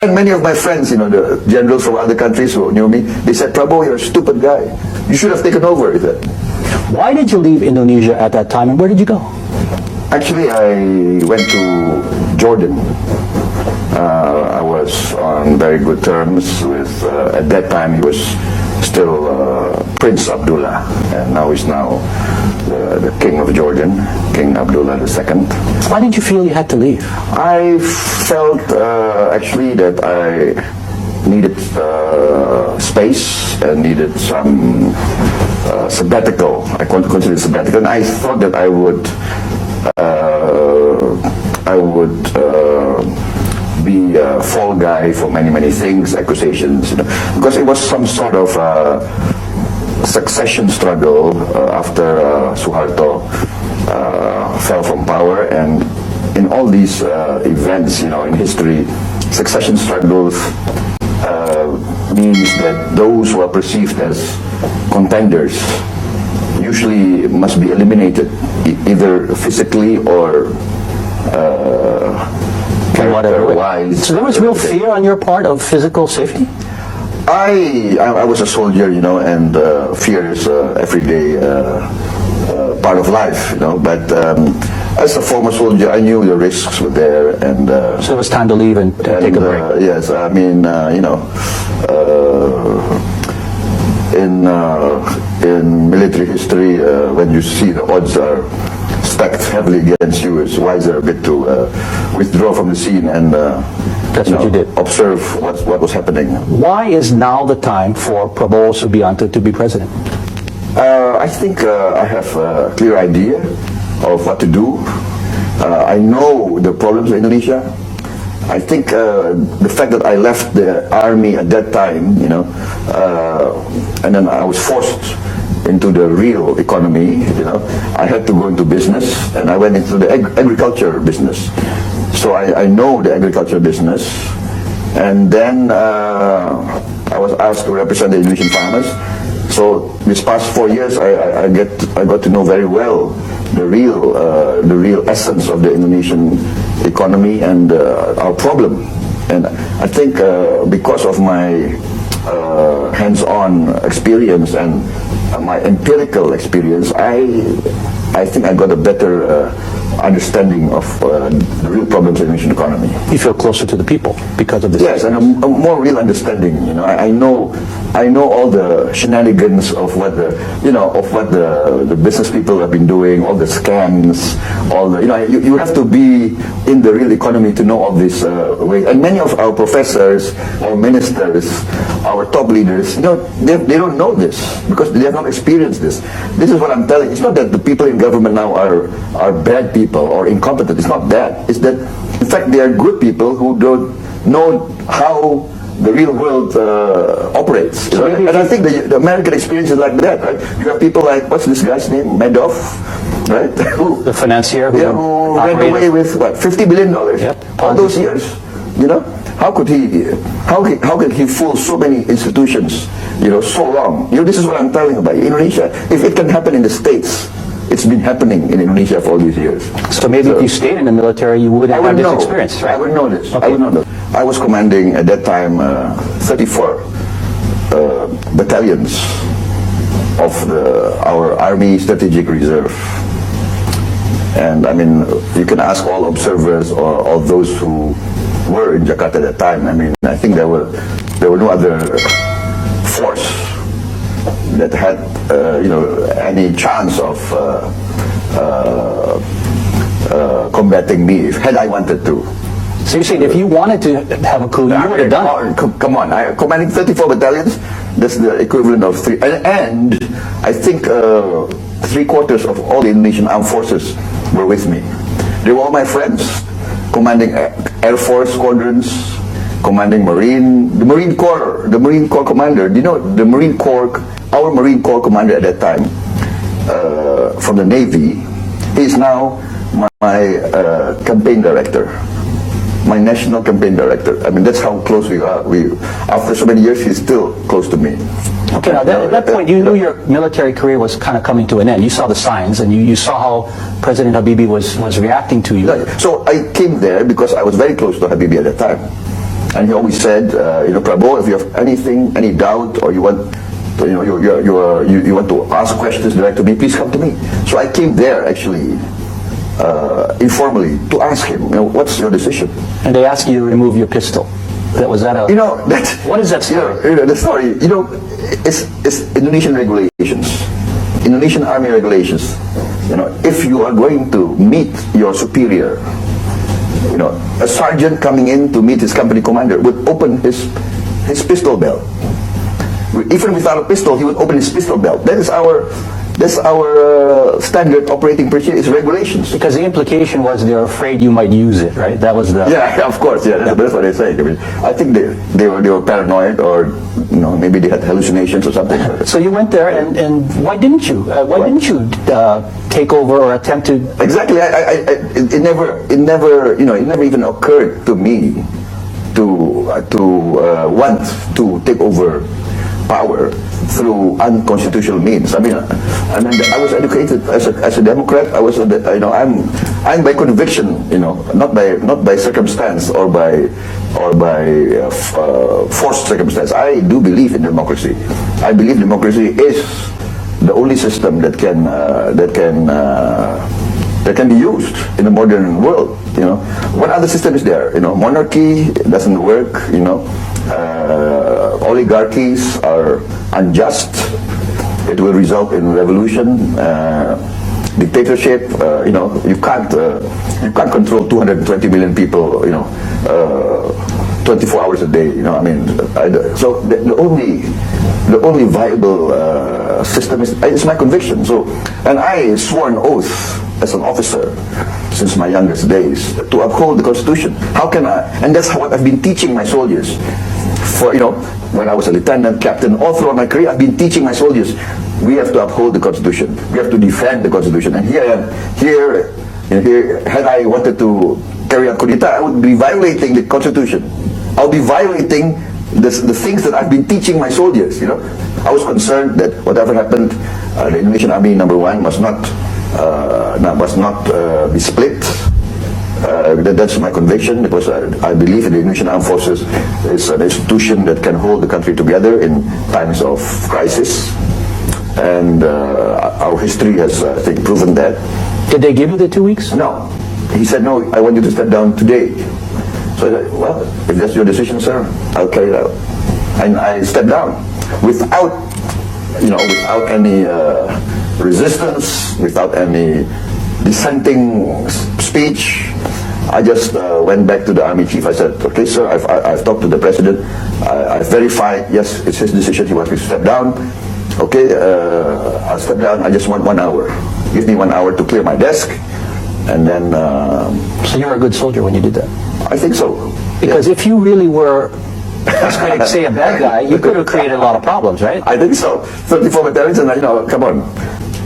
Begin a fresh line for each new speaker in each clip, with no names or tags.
And many of my friends, the generals from other countries who knew me, they said, "Prabowo, you're a stupid guy. You should have taken over." He said.
Why did you leave Indonesia at that time, and where did you go?
Actually, I went to Jordan. I was on very good terms with, at that time he was still Prince Abdullah, and now he's the King of Jordan, King Abdullah II.
Why did you feel you had to leave?
I felt actually that I needed space and needed some sabbatical. I consider it sabbatical, and I thought that I would be a fall guy for many things, accusations, because it was some sort of succession struggle after Suharto fell from power, and in all these events, in history, succession struggles means that those who are perceived as contenders usually must be eliminated, either physically or character-wise.
So there was real fear on your part of physical safety?
I was a soldier, and fear is everyday part of life, but as a former soldier, I knew the risks were there, and
so it was time to leave and take a break.
Yes, I mean, in military history, when you see the odds are stacked heavily against you, it's wiser a bit to withdraw from the scene and
that's what you did.
Observe what was happening.
Why is now the time for Prabowo Subianto to be president?
I think I have a clear idea of what to do. I know the problems in Indonesia. I think the fact that I left the army at that time, and then I was forced into the real economy, I had to go into business, and I went into the agriculture business. So I know the agriculture business, and then I was asked to represent the Indonesian farmers. So these past 4 years, I got to know very well the real essence of the Indonesian economy and our problem. And I think because of my hands-on experience and my empirical experience, I think I got a better understanding of the real problems in the Indonesian economy.
You feel closer to the people because of this?
Yes, and a more real understanding. I know all the shenanigans of what the business people have been doing, all the scams, all the you have to be in the real economy to know all this ways. And many of our professors or ministers, our top leaders, they don't know this because they have not experienced this. This is what I'm telling. It's not that the people in government now are bad people or incompetent. It's not that. It's that, in fact, they are good people who don't know how the real world operates. And I think the American experience is like that, right? You have people like, what's this guy's name? Madoff, right?
The financier
who ran away with, what, $50 billion?
Yep.
All those years, How could he fool so many institutions, so long? This is what I'm telling about Indonesia. If it can happen in the States, it's been happening in Indonesia for all these years.
So maybe if you stayed in the military, you wouldn't have this experience, right?
I would know this.
Okay.
I would know this. I was commanding at that time 34 battalions of our Army Strategic Reserve. And I mean, you can ask all observers or all those who were in Jakarta at that time. I mean, I think there were no other force that had any chance of combating me had I wanted to.
So you're saying if you wanted to have a coup, you would have done it?
Come on, commanding 34 battalions, that's the equivalent of 3. And I think 3/4 of all the Indonesian armed forces were with me. They were all my friends, commanding Air Force squadrons, commanding the Marine Corps commander. The Marine Corps, our Marine Corps commander at that time, from the Navy, he is now my campaign director, my national campaign director. I mean, that's how close we are. After so many years, he's still close to me.
Okay, now at that point, you knew your military career was kind of coming to an end. You saw the signs, and you saw how President Habibie was reacting to you.
So I came there because I was very close to Habibie at that time. And he always said, Prabowo, if you have anything, any doubt, or you want, you want to ask questions direct to me, please come to me. So I came there actually, informally, to ask him, what's your decision?
And they asked you to remove your pistol. Was that a... what is that story?
The story, it's Indonesian regulations. Indonesian Army regulations. If you are going to meet your superior, a sergeant coming in to meet his company commander would open his pistol belt. Even without a pistol, he would open his pistol belt. That's our standard operating procedure. Is regulations.
Because the implication was they're afraid you might use it, right? That was the...
Yeah, of course. Yeah, that's what they say. I mean, I think they were paranoid, or maybe they had hallucinations or something.
So you went there, and why didn't you? Why didn't you take over or attempt to?
Exactly. It never even occurred to me to want to take over power through unconstitutional means. I mean, I was educated as a Democrat. I was, I'm by conviction, not by circumstance or by forced circumstance. I do believe in democracy. I believe democracy is the only system that can be used in the modern world. What other system is there? Monarchy doesn't work. Oligarchies are unjust. It will result in revolution, dictatorship. You can't control 220 million people. 24 hours a day. So the only viable system is my conviction. So, and I swore an oath as an officer since my youngest days to uphold the Constitution. How can I? And that's what I've been teaching my soldiers. For when I was a lieutenant, captain, all throughout my career, I've been teaching my soldiers, we have to uphold the Constitution. We have to defend the Constitution. And here, had I wanted to carry out coup d'etat, I would be violating the Constitution. I'll be violating the things that I've been teaching my soldiers. I was concerned that whatever happened, the Indonesian Army, number one, must not be split. That's my conviction, because I believe in the Indonesian Armed Forces is an institution that can hold the country together in times of crisis, and our history has, I think, proven that.
Did they give you the 2 weeks?
No. He said, no, I want you to step down today. So I said, well, if that's your decision, sir, I'll carry it out. And I stepped down without any resistance, without any dissenting speech. I just went back to the Army Chief. I said, okay, sir, I've talked to the President. I've verified, yes, it's his decision. He wants me to step down. Okay, I'll step down. I just want 1 hour. Give me 1 hour to clear my desk. And then...
So you were a good soldier when you did that?
I think so.
Because if you really were, say, a bad guy, you could have created a lot of problems, right?
I think so. 34 veterans, and come on.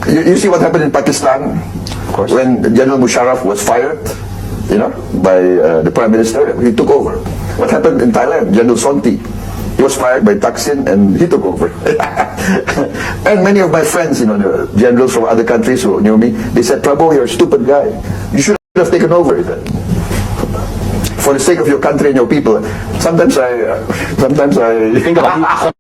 You see what happened in Pakistan?
Of course.
When General Musharraf was fired, by the Prime Minister, he took over. What happened in Thailand? General Sonti, he was fired by Thaksin, and he took over. And many of my friends, the generals from other countries who knew me, they said, Prabowo, you're a stupid guy. You should have taken over. For the sake of your country and your people. Sometimes I
think about